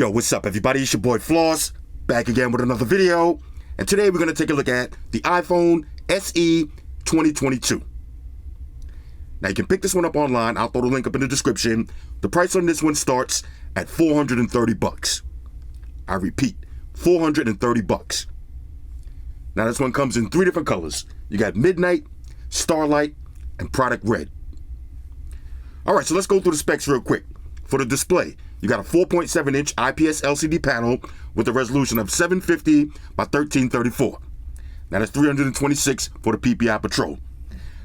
Yo, what's up everybody? It's your boy Floss, back again with another video. And today we're going to take a look at the iPhone SE 2022. Now you can pick this one up online. I'll throw the link up in the description. The price on this one starts at $430. I repeat, $430. Now this one comes in 3 different colors. You got Midnight, Starlight, and Product Red. Alright, so let's go through the specs real quick. For the display, you got a 4.7-inch IPS LCD panel with a resolution of 750 by 1334. Now that's 326 for the PPI Patrol.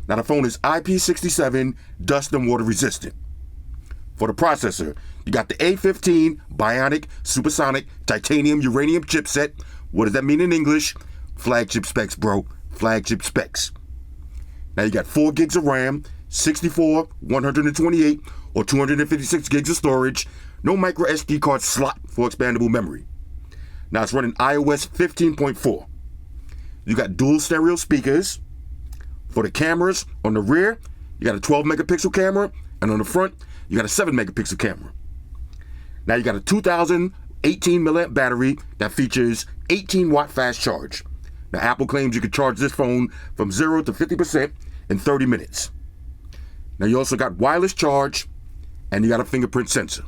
Now the phone is IP67 dust and water resistant. For the processor, you got the A15 Bionic Supersonic Titanium Uranium chipset. What does that mean in English? Flagship specs, bro. Flagship specs. Now you got 4 gigs of RAM, 64, 128, or 256 gigs of storage. No micro SD card slot for expandable memory. Now it's running iOS 15.4. You got dual stereo speakers. For the cameras, on the rear, you got a 12 megapixel camera, and on the front, you got a 7 megapixel camera. Now you got a 2018 milliamp battery that features 18 watt fast charge. Now Apple claims you can charge this phone from 0 to 50% in 30 minutes. Now you also got wireless charge, and you got a fingerprint sensor.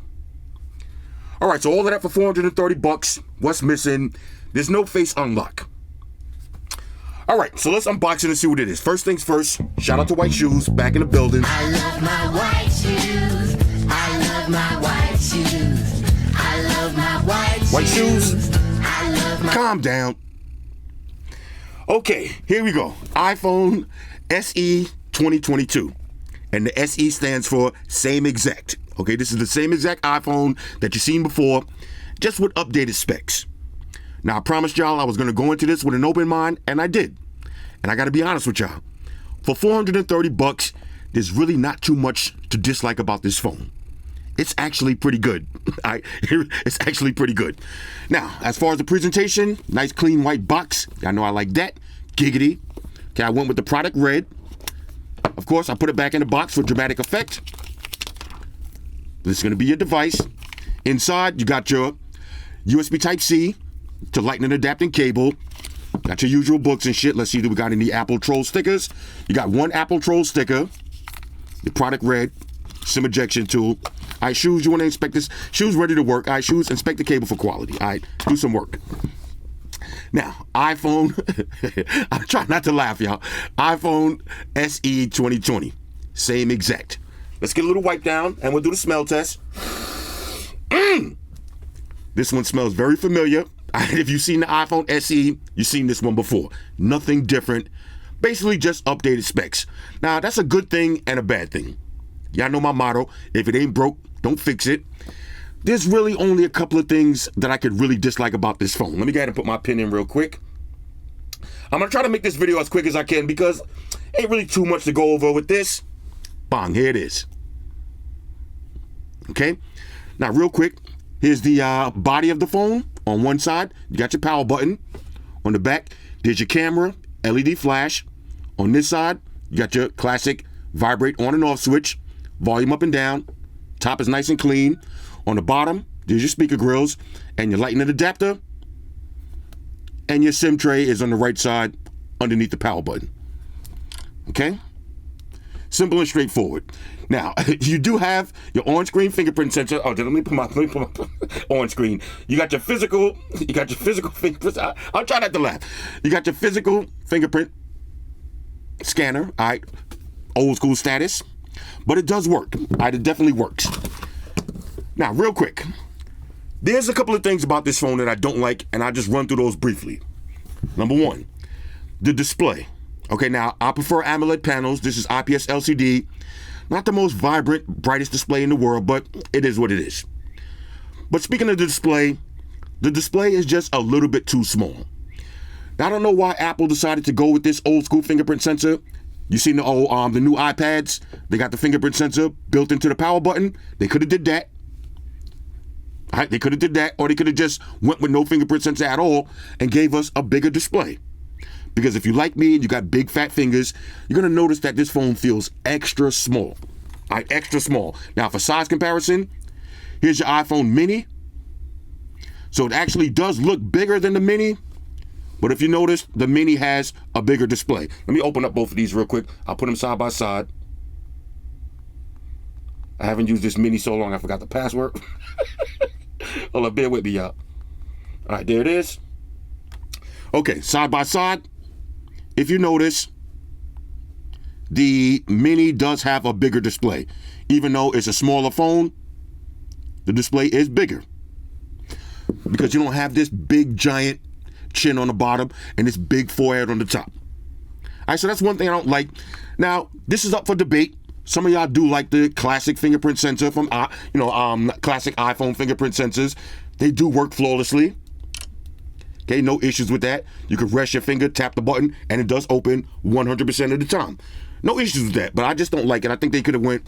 All right, so all of that for $430. What's missing? There's no face unlock. All right, so let's unbox it and see what it is. First things first, shout out to White Shoes, back in the building. I love my white shoes. I love my white shoes. I love my white shoes. I love my... Calm down. Okay, here we go. iPhone SE 2022. And the SE stands for same exact. Okay, this is the same exact iPhone that you've seen before, just with updated specs. Now, I promised y'all I was going to go into this with an open mind, and I did. And I got to be honest with y'all. For $430, there's really not too much to dislike about this phone. It's actually pretty good. It's actually pretty good. Now, as far as the presentation, nice clean white box. I know I like that. Giggity. Okay, I went with the Product Red. Of course, I put it back in the box for dramatic effect. This is going to be your device. Inside, you got your USB Type-C to lightning adapting cable. Got your usual books and shit. Let's see if we got any Apple Troll stickers. You got 1 Apple Troll sticker. The Product Red. SIM ejection tool. All right, Shoes, you want to inspect this? Shoes ready to work. All right, Shoes, inspect the cable for quality. All right, do some work. Now, iPhone, I'm trying not to laugh, y'all. iPhone SE 2020. Same exact. Let's get a little wipe down and we'll do the smell test. This one smells very familiar. If you've seen the iPhone SE, you've seen this one before. Nothing different. Basically just updated specs. Now, that's a good thing and a bad thing. Y'all know my motto. If it ain't broke, don't fix it. There's really only a couple of things that I could really dislike about this phone. Let me go ahead and put my pin in real quick. I'm going to try to make this video as quick as I can because ain't really too much to go over with this. Bang, here it is. Okay, now real quick, here's the body of the phone. On one side, you got your power button. On the back, there's your camera, LED flash. On this side, you got your classic vibrate on and off switch, volume up and down. Top is nice and clean. On the bottom, there's your speaker grills and your lightning adapter. And your SIM tray is on the right side underneath the power button. Okay? Simple and straightforward. Now, you do have your on-screen fingerprint sensor. Oh, let me put my on-screen. You got your physical fingerprint. I'll try not to laugh. You got your physical fingerprint scanner. All right, old school status, but it does work. All right, it definitely works. Now, real quick, there's a couple of things about this phone that I don't like, and I'll just run through those briefly. Number 1, the display. Okay, now, I prefer AMOLED panels. This is IPS LCD. Not the most vibrant, brightest display in the world, but it is what it is. But speaking of the display is just a little bit too small. Now, I don't know why Apple decided to go with this old school fingerprint sensor. You seen the new iPads? They got the fingerprint sensor built into the power button. They could have did that. All right, they could have did that, or they could have just went with no fingerprint sensor at all and gave us a bigger display. Because if you like me and you got big fat fingers, you're going to notice that this phone feels extra small. All right, extra small. Now, for size comparison, here's your iPhone mini. So it actually does look bigger than the Mini, but if you notice, the Mini has a bigger display. Let me open up both of these real quick. I'll put them side by side. I haven't used this Mini so long, I forgot the password. Hold on, bear with me, y'all. All right, there it is. Okay, side by side. If you notice, the Mini does have a bigger display. Even though it's a smaller phone, the display is bigger. Because you don't have this big, giant chin on the bottom and this big forehead on the top. All right, so that's one thing I don't like. Now, this is up for debate. Some of y'all do like the classic fingerprint sensor from, classic iPhone fingerprint sensors. They do work flawlessly. Okay, no issues with that. You can rest your finger, tap the button, and it does open 100% of the time. No issues with that, but I just don't like it. I think they could have went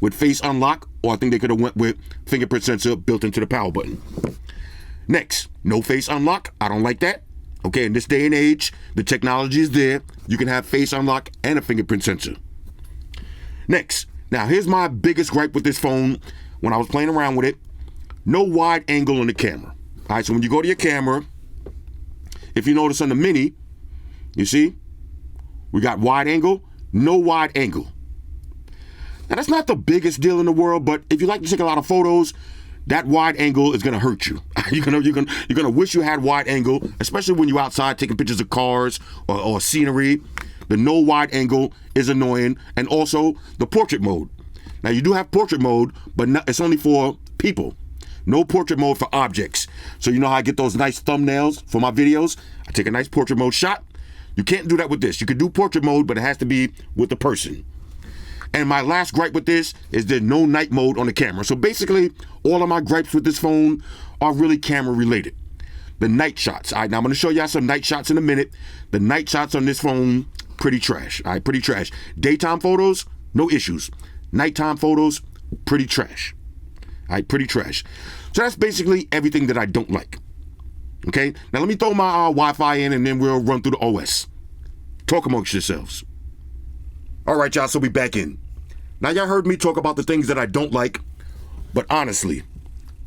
with face unlock, or I think they could have went with fingerprint sensor built into the power button. Next, no face unlock. I don't like that. Okay, in this day and age, the technology is there. You can have face unlock and a fingerprint sensor. Next, now here's my biggest gripe with this phone when I was playing around with it. No wide angle on the camera. All right, so when you go to your camera, if you notice on the Mini, you see, we got wide angle, no wide angle. Now that's not the biggest deal in the world, but if you like to take a lot of photos, that wide angle is gonna hurt you. You're gonna wish you had wide angle, especially when you're outside taking pictures of cars or scenery. The no wide angle is annoying, and also the portrait mode. Now you do have portrait mode, but it's only for people. No portrait mode for objects. So you know how I get those nice thumbnails for my videos? I take a nice portrait mode shot. You can't do that with this. You can do portrait mode, but it has to be with the person. And my last gripe with this is there's no night mode on the camera. So basically, all of my gripes with this phone are really camera related. The night shots. All right, now I'm going to show y'all some night shots in a minute. The night shots on this phone, pretty trash. All right, pretty trash. Daytime photos, no issues. Nighttime photos, pretty trash. All right, pretty trash. So that's basically everything that I don't like. Okay, now let me throw my Wi-Fi in and then we'll run through the OS. Talk amongst yourselves. All right, y'all, so we back in. Now y'all heard me talk about the things that I don't like, but honestly,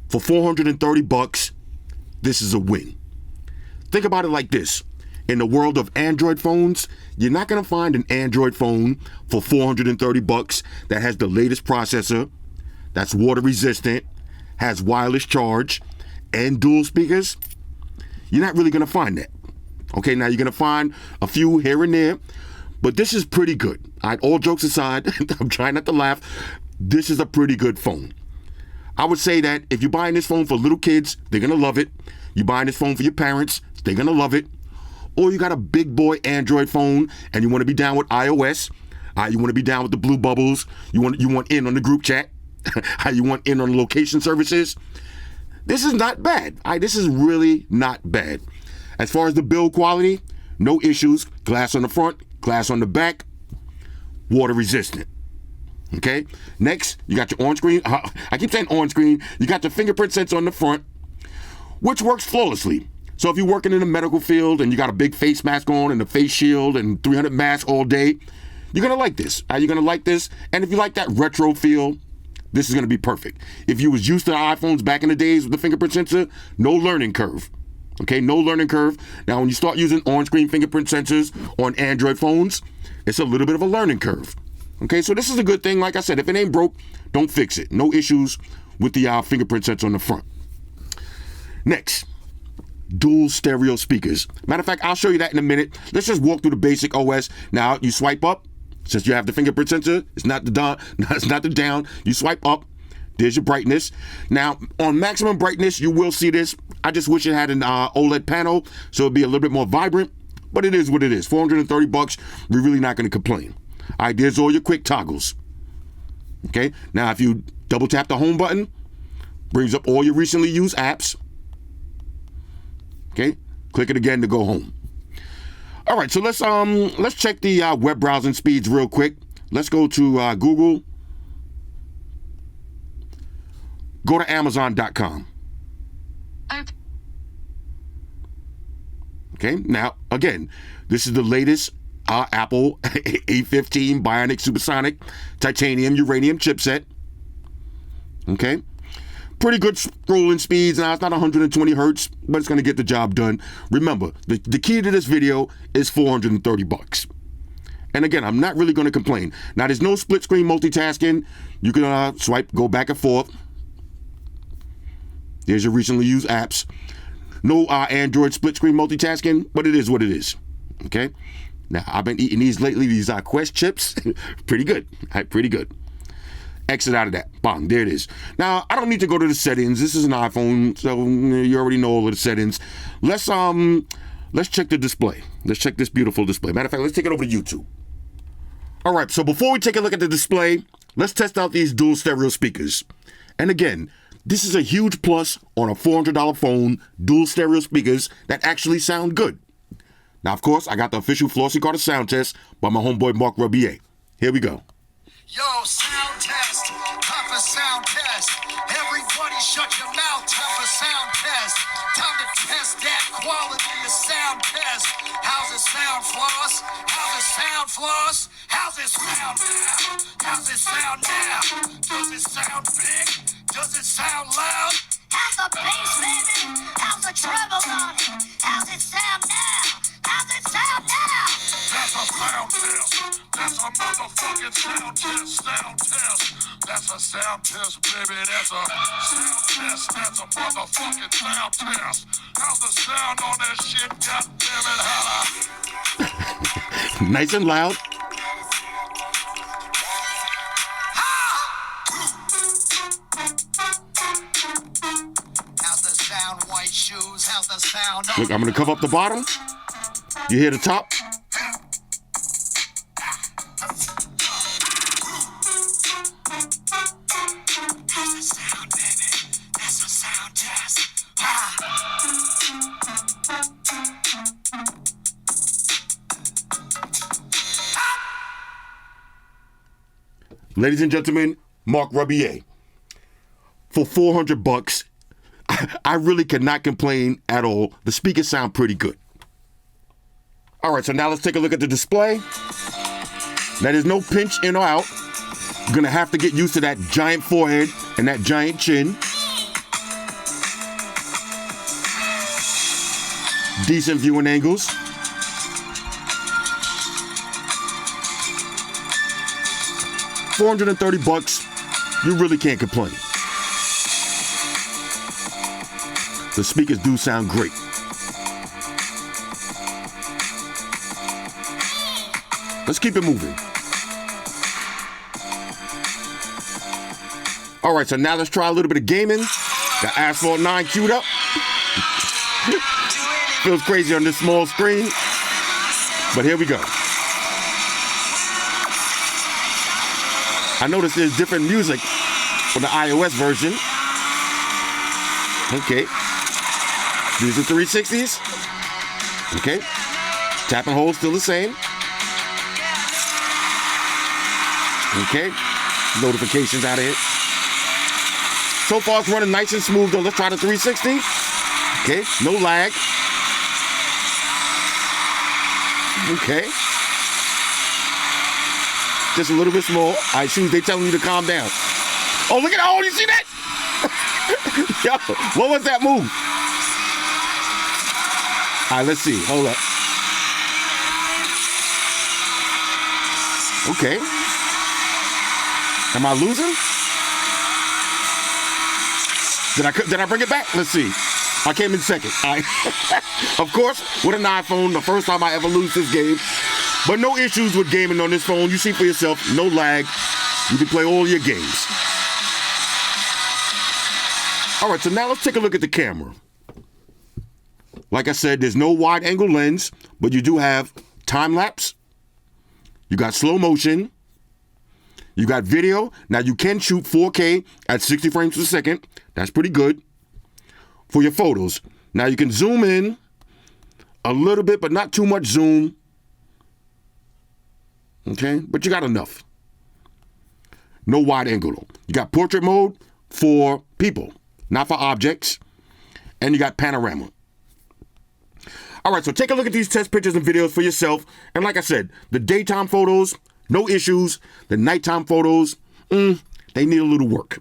for $430, this is a win. Think about it like this. In the world of Android phones, you're not gonna find an Android phone for $430 that has the latest processor, that's water resistant, has wireless charge, and dual speakers. You're not really gonna find that. Okay, now you're gonna find a few here and there, but this is pretty good. All right, all jokes aside, I'm trying not to laugh. This is a pretty good phone. I would say that if you're buying this phone for little kids, they're gonna love it. You're buying this phone for your parents, they're gonna love it. Or you got a big boy Android phone and you wanna be down with iOS. You wanna be down with the blue bubbles. You want in on the group chat. You want in on the location services. This is not bad. This is really not bad. As far as the build quality, no issues. Glass on the front, glass on the back, water resistant. Okay, next, you got your on screen. I keep saying on screen. You got your fingerprint sensor on the front, which works flawlessly. So if you're working in the medical field and you got a big face mask on and a face shield and 300 masks all day, you're gonna like this. You're gonna like this. And if you like that retro feel, this is gonna be perfect. If you was used to the iPhones back in the days with the fingerprint sensor, no learning curve. Okay, no learning curve. Now, when you start using on-screen fingerprint sensors on Android phones, it's a little bit of a learning curve. Okay, so this is a good thing. Like I said, if it ain't broke, don't fix it. No issues with the fingerprint sensor on the front. Next, dual stereo speakers. Matter of fact, I'll show you that in a minute. Let's just walk through the basic OS. Now, you swipe up. Since you have the fingerprint sensor, it's not the down. It's not the down. You swipe up. There's your brightness. Now, on maximum brightness, you will see this. I just wish it had an OLED panel, so it'd be a little bit more vibrant. But it is what it is. $430. We're really not going to complain. All right, there's all your quick toggles. Okay. Now, if you double tap the home button, brings up all your recently used apps. Okay. Click it again to go home. All right, so let's check the web browsing speeds real quick. Let's go to Google. Go to Amazon.com. Okay, now again, this is the latest Apple A15 Bionic Supersonic Titanium Uranium chipset. Okay, Pretty good scrolling speeds. Now, it's not 120 hertz, but it's going to get the job done. Remember, the key to this video is $430. And again, I'm not really going to complain. Now, there's no split screen multitasking. You can swipe, go back and forth. There's your recently used apps. No Android split screen multitasking, but it is what it is. Okay? Now, I've been eating these lately, these Quest chips. Pretty good. Pretty good. Exit out of that. Bang, there it is. Now, I don't need to go to the settings. This is an iPhone, so you already know all of the settings. Let's check the display. Let's check this beautiful display. Matter of fact, let's take it over to YouTube. All right, so before we take a look at the display, let's test out these dual stereo speakers. And again, this is a huge plus on a $400 phone, dual stereo speakers that actually sound good. Now, of course, I got the official Flossy Carter sound test by my homeboy Mark Rubier. Here we go. Yo, sound test, time for sound test. Everybody shut your mouth, time for sound test. Time to test that quality of sound test. How's it sound, Floss? How's it sound, Floss? How's it sound now? How's it sound now? Does it sound big? Does it sound loud? How's the bass, baby? How's the treble on it? How's it sound now? How's it sound now? That's a sound test. That's a motherfucking sound test. Sound test. That's a sound test, baby. That's a sound test. That's a motherfucking sound test. How's the sound on that shit? God damn it, holla. Nice and loud. How's the sound, white shoes? How's the sound? Look, I'm going to cover up the bottom. You hear the top? That's the sound, baby. That's the sound test. Ladies and gentlemen, Mark Rubier. For $400, I really cannot complain at all. The speakers sound pretty good. All right, so now let's take a look at the display. Now, there's no pinch in or out. You're going to have to get used to that giant forehead and that giant chin. Decent viewing angles. $430, you really can't complain. The speakers do sound great. Let's keep it moving. All right, so now let's try a little bit of gaming. Got Asphalt 9 queued up. Feels crazy on this small screen, but here we go. I noticed there's different music for the iOS version. Okay. These are 360s. Okay. Tap and hold still the same. Okay. Notifications out of here. So far it's running nice and smooth though. Let's try the 360. Okay. No lag. Okay. Just a little bit small. All right, shoes, they telling you to calm down. Oh, look at that. Oh, you see that? Yo, what was that move? All right, let's see. Hold up. Okay. Am I losing? Did I bring it back? Let's see. I came in second. All right. Of course, with an iPhone, the first time I ever lose this game. But no issues with gaming on this phone. You see for yourself, no lag. You can play all your games. All right, so now let's take a look at the camera. Like I said, there's no wide angle lens, but you do have time lapse. You got slow motion. You got video. Now you can shoot 4K at 60 frames per second. That's pretty good for your photos. Now you can zoom in a little bit, but not too much zoom. Okay, but you got enough. No wide angle though. You got portrait mode for people, not for objects. And you got panorama. All right, so take a look at these test pictures and videos for yourself. And like I said, the daytime photos, no issues. The nighttime photos, they need a little work.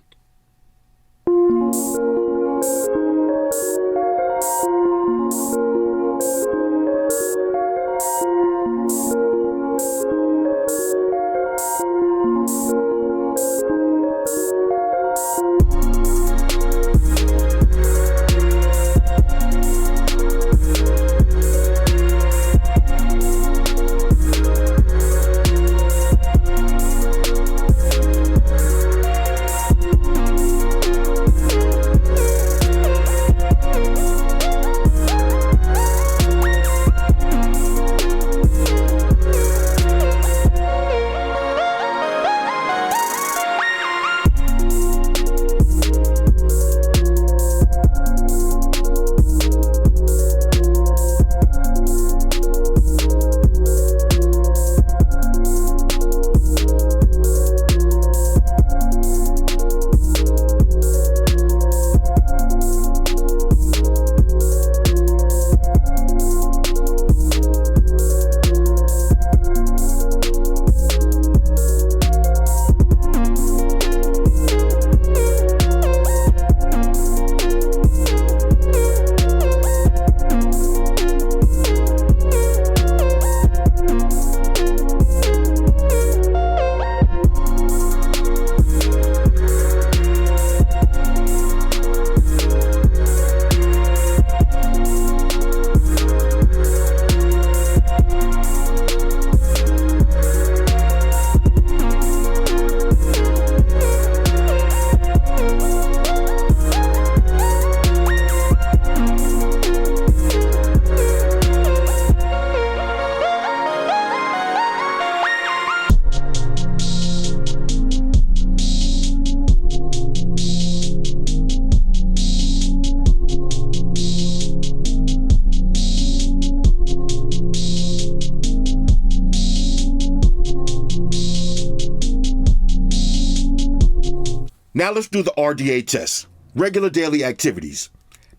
Now let's do the RDA test. Regular daily activities.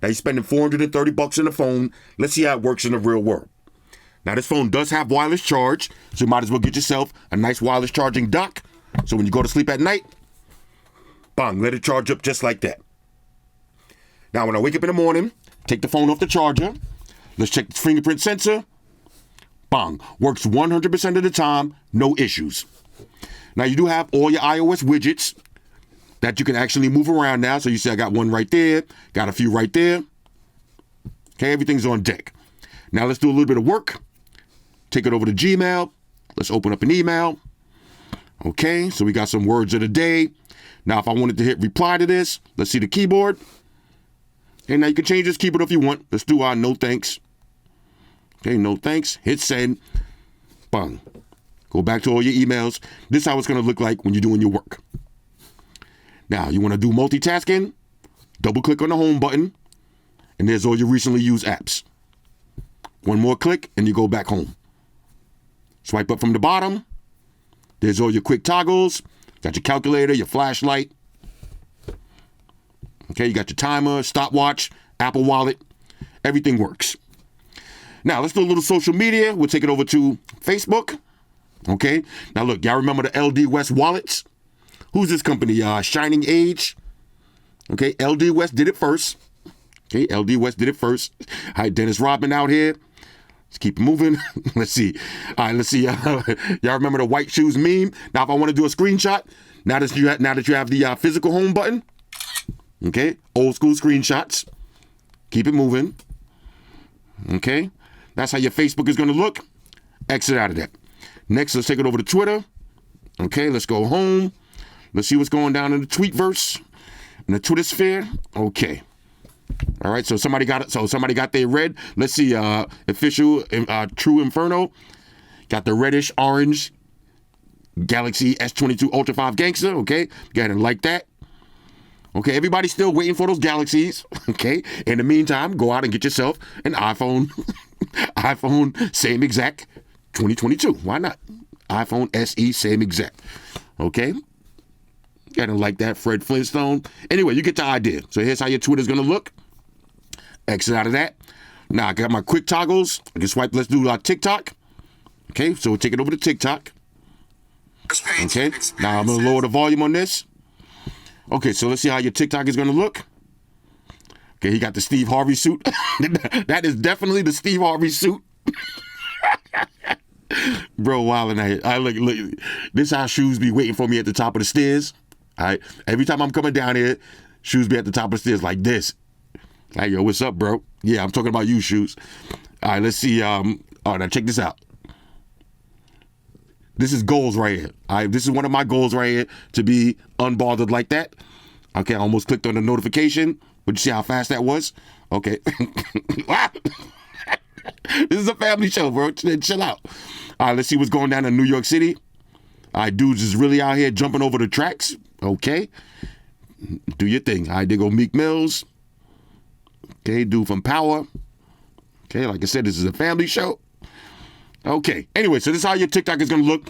Now you're spending $430 in the phone. Let's see how it works in the real world. Now this phone does have wireless charge, so you might as well get yourself a nice wireless charging dock. So when you go to sleep at night, bang, let it charge up just like that. Now when I wake up in the morning, take the phone off the charger. Let's check the fingerprint sensor. Bang, works 100% of the time, no issues. Now you do have all your iOS widgets that you can actually move around now. So you see I got one right there, got a few right there. Okay, everything's on deck. Now let's do a little bit of work. Take it over to Gmail. Let's open up an email. Okay, so we got some words of the day. Now if I wanted to hit reply to this, let's see the keyboard. Okay, now you can change this keyboard if you want. Let's do our no thanks. Okay, no thanks. Hit send. Bang. Go back to all your emails. This is how it's going to look like when you're doing your work. Now, you want to do multitasking? Double click on the home button. And there's all your recently used apps. One more click and you go back home. Swipe up from the bottom. There's all your quick toggles. Got your calculator, your flashlight. Okay, you got your timer, stopwatch, Apple Wallet. Everything works. Now, let's do a little social media. We'll take it over to Facebook. Okay. Now, look, y'all remember the LD West wallets? Who's this company? Shining Age. Okay, LD West did it first. Okay, LD West did it first. All right, Dennis Rodman out here. Let's keep it moving. Let's see. All right, let's see. Y'all remember the white shoes meme? Now, if I want to do a screenshot, now that you have the physical home button, okay, old school screenshots. Keep it moving. Okay, that's how your Facebook is going to look. Exit out of that. Next, let's take it over to Twitter. Okay, let's go home. Let's see what's going down in the tweetverse, in the Twitter sphere. Okay. All right, so somebody got it. So somebody got their red. Let's see, official True Inferno got the reddish orange Galaxy S22 Ultra 5 Gangster. Okay, go ahead and like that. Okay, everybody's still waiting for those Galaxies. Okay, in the meantime, go out and get yourself an iPhone. iPhone, same exact, 2022. Why not? iPhone SE, same exact. Okay. Got to like that, Fred Flintstone. Anyway, you get the idea. So here's how your Twitter's going to look. Exit out of that. Now, I got my quick toggles. I can swipe. Let's do TikTok. Okay, so we'll take it over to TikTok. Okay, now I'm going to lower the volume on this. Okay, so let's see how your TikTok is going to look. Okay, he got the Steve Harvey suit. That is definitely the Steve Harvey suit. Bro, wildin' I look, this is how shoes be waiting for me at the top of the stairs. All right, every time I'm coming down here, shoes be at the top of the stairs like this. Like, yo, what's up, bro? Yeah, I'm talking about you, shoes. All right, let's see. All right, now check this out. This is goals right here. All right, this is one of my goals right here, to be unbothered like that. Okay, I almost clicked on the notification, but you see how fast that was? Okay. This is a family show, bro. Chill out. All right, let's see what's going down in New York City. All right, dudes is really out here jumping over the tracks. Okay. Do your thing. All right, there go Meek Mills. Okay, dude from Power. Okay, like I said, this is a family show. Okay. Anyway, so this is how your TikTok is going to look.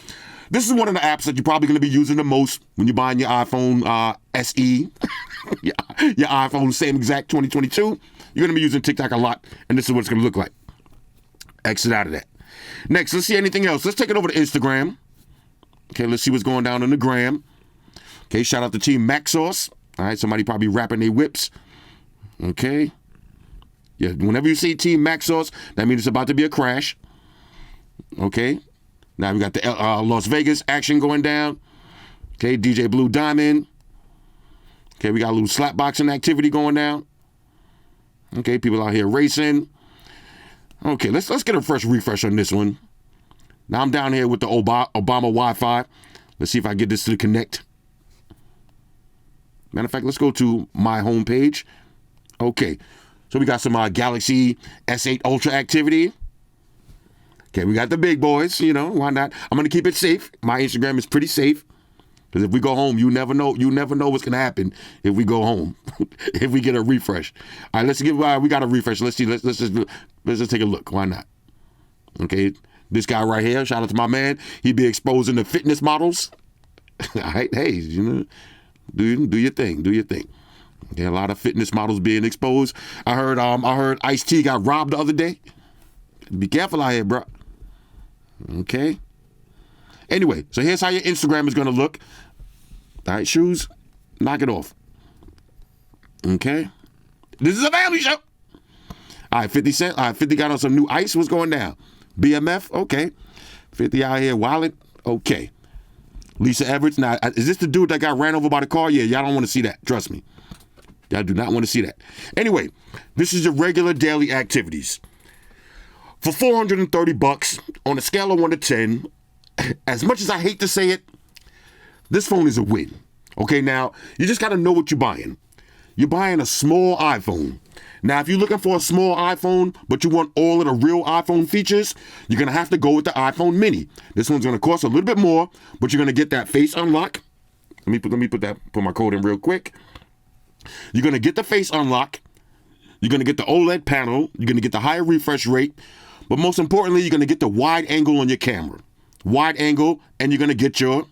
This is one of the apps that you're probably going to be using the most when you're buying your iPhone SE. your iPhone, same exact 2022. You're going to be using TikTok a lot, and this is what it's going to look like. Exit out of that. Next, let's see anything else. Let's take it over to Instagram. Okay, let's see what's going down on the gram. Okay, shout out to Team Mac Sauce. All right, somebody probably wrapping their whips. Okay. Yeah, whenever you see Team Mac Sauce, that means it's about to be a crash. Okay. Now we got the Las Vegas action going down. Okay, DJ Blue Diamond. Okay, we got a little slap boxing activity going down. Okay, people out here racing. Okay, let's get a fresh refresh on this one. Now I'm down here with the Obama Wi-Fi. Let's see if I get this to connect. Matter of fact, let's go to my homepage. Okay, so we got some Galaxy S8 Ultra activity. Okay, we got the big boys, you know, why not? I'm going to keep it safe. My Instagram is pretty safe. Because if we go home, you never know what's going to happen if we go home, if we get a refresh. All right, let's get, we got a refresh. Let's see, let's just take a look. Why not? Okay, this guy right here, shout out to my man. He be exposing the fitness models. All right, hey, you know, Do your thing. Do your thing. Yeah, a lot of fitness models being exposed. I heard Ice-T got robbed the other day. Be careful out here, bro. Okay. Anyway, so here's how your Instagram is gonna look. All right, shoes, knock it off. Okay. This is a family show. All right, 50 Cent. All right, 50 got on some new ice. What's going down? BMF. Okay. 50 out here wilding. Okay. Lisa Everett. Now, is this the dude that got ran over by the car? Yeah, y'all don't want to see that. Trust me. Y'all do not want to see that. Anyway, this is your regular daily activities. For $430 on a scale of 1 to 10, as much as I hate to say it, this phone is a win. Okay, now, you just got to know what you're buying. You're buying a small iPhone. Now, if you're looking for a small iPhone, but you want all of the real iPhone features, you're going to have to go with the iPhone mini. This one's going to cost a little bit more, but you're going to get that face unlock. Let me put my code in real quick. You're going to get the face unlock. You're going to get the OLED panel. You're going to get the higher refresh rate. But most importantly, you're going to get the wide angle on your camera. Wide angle, and you're going to get your...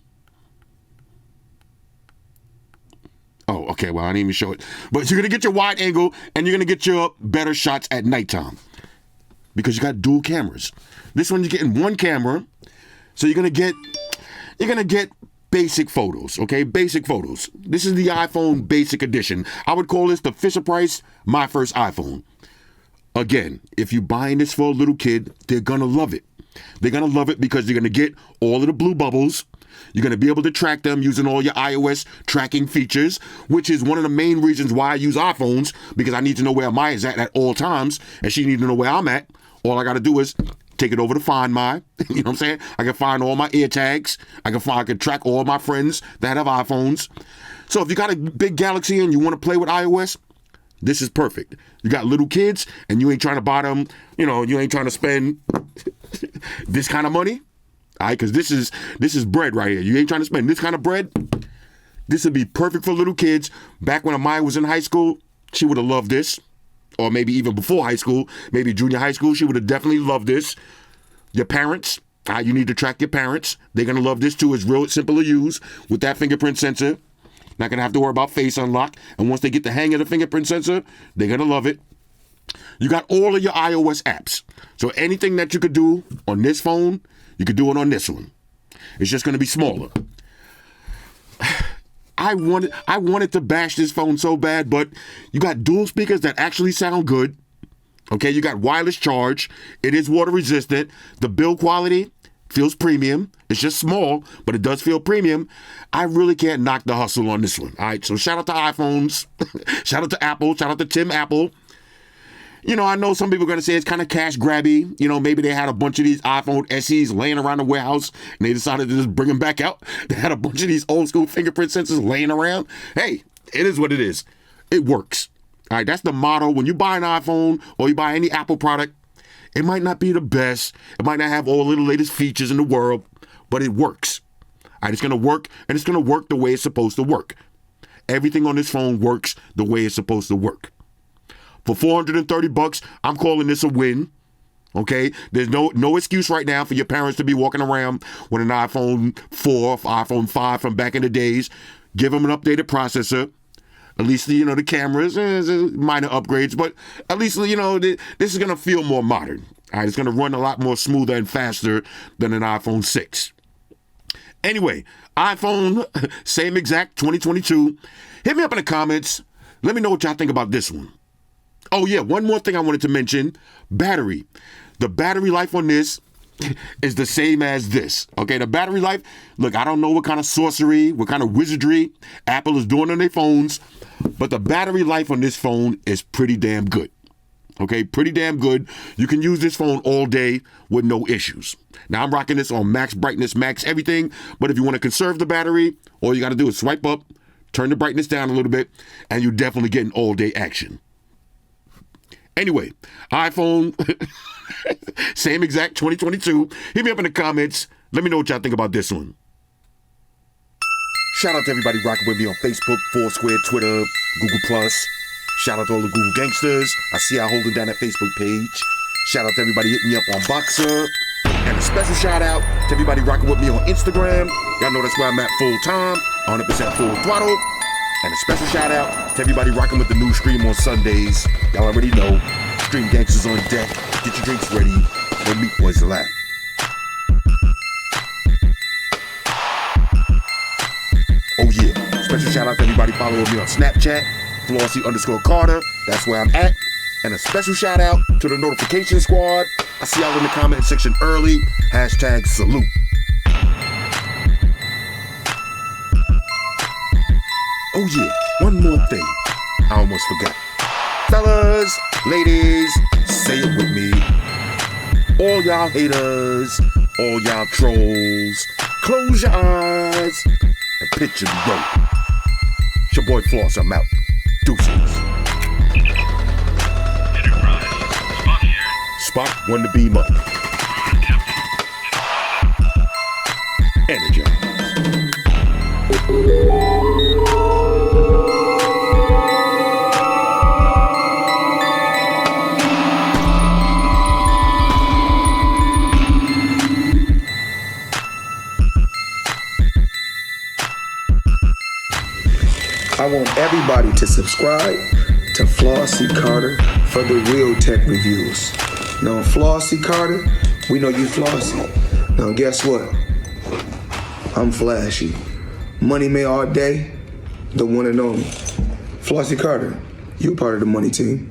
Oh, okay, well, I didn't even show it. But you're going to get your wide angle, and you're going to get your better shots at nighttime. Because you got dual cameras. This one, you're getting one camera. So you're going to get basic photos, okay? Basic photos. This is the iPhone Basic Edition. I would call this the Fisher-Price My First iPhone. Again, if you're buying this for a little kid, they're going to love it. They're going to love it because you're going to get all of the blue bubbles. You're going to be able to track them using all your iOS tracking features, which is one of the main reasons why I use iPhones, because I need to know where Maya's at all times, and she needs to know where I'm at. All I got to do is take it over to Find My. You know what I'm saying? I can find all my ear tags. I can track all my friends that have iPhones. So if you got a big Galaxy and you want to play with iOS, this is perfect. You got little kids and you ain't trying to buy them, you ain't trying to spend this kind of money. All right, because this is bread right here. You ain't trying to spend this kind of bread. This would be perfect for little kids. Back when Amaya was in high school, she would have loved this. Or maybe even before high school, maybe junior high school, she would have definitely loved this. Your parents, you need to track your parents. They're going to love this too. It's real simple to use with that fingerprint sensor. Not going to have to worry about face unlock. And once they get the hang of the fingerprint sensor, they're going to love it. You got all of your iOS apps. So anything that you could do on this phone, you could do it on this one. It's just going to be smaller. I wanted to bash this phone so bad, but you got dual speakers that actually sound good. Okay, you got wireless charge. It is water resistant. The build quality feels premium. It's just small, but it does feel premium. I really can't knock the hustle on this one. All right, so shout out to iPhones. Shout out to Apple. Shout out to Tim Apple. I know some people are going to say it's kind of cash grabby. Maybe they had a bunch of these iPhone SEs laying around the warehouse and they decided to just bring them back out. They had a bunch of these old school fingerprint sensors laying around. Hey, it is what it is. It works. All right, that's the motto. When you buy an iPhone or you buy any Apple product, it might not be the best. It might not have all the latest features in the world, but it works. All right, it's going to work, and it's going to work the way it's supposed to work. Everything on this phone works the way it's supposed to work. For $430, I'm calling this a win. Okay? There's no excuse right now for your parents to be walking around with an iPhone 4, iPhone 5 from back in the days. Give them an updated processor. At least, the cameras, minor upgrades, but at least, this is going to feel more modern. All right, it's going to run a lot more smoother and faster than an iPhone 6. Anyway, iPhone, same exact, 2022. Hit me up in the comments. Let me know what y'all think about this one. Oh, yeah, one more thing I wanted to mention. Battery. The battery life on this is the same as this. Okay, the battery life, look, I don't know what kind of sorcery, what kind of wizardry Apple is doing on their phones, but the battery life on this phone is pretty damn good. Okay, pretty damn good. You can use this phone all day with no issues. Now, I'm rocking this on max brightness, max everything, but if you want to conserve the battery, all you got to do is swipe up, turn the brightness down a little bit, and you're definitely getting all day action. Anyway, iPhone, same exact 2022. Hit me up in the comments. Let me know what y'all think about this one. Shout out to everybody rocking with me on Facebook, Foursquare, Twitter, Google+. Shout out to all the Google gangsters. I see y'all holding down that Facebook page. Shout out to everybody hitting me up on Boxer. And a special shout out to everybody rocking with me on Instagram. Y'all know that's where I'm at full time, 100% full throttle. And a special shout out to everybody rocking with the new stream on Sundays. Y'all already know, Stream Gangsters on deck. Get your drinks ready. Where Meat Boys are at. Oh yeah, special shout out to everybody following me on Snapchat, Flossy_Carter. That's where I'm at. And a special shout out to the notification squad. I see y'all in the comment section early. Hashtag salute. Oh yeah, one more thing. I almost forgot. Fellas, ladies, say it with me. All y'all haters, all y'all trolls, close your eyes and picture the road. It's your boy Floss, I'm out. Deuces. Spot won the beam up. Energize. I want everybody to subscribe to Flossy Carter for the real tech reviews. Now, Flossy Carter, we know you flossy. Now, guess what? I'm flashy. Money May all day, the one and only. Flossy Carter, you part of the money team.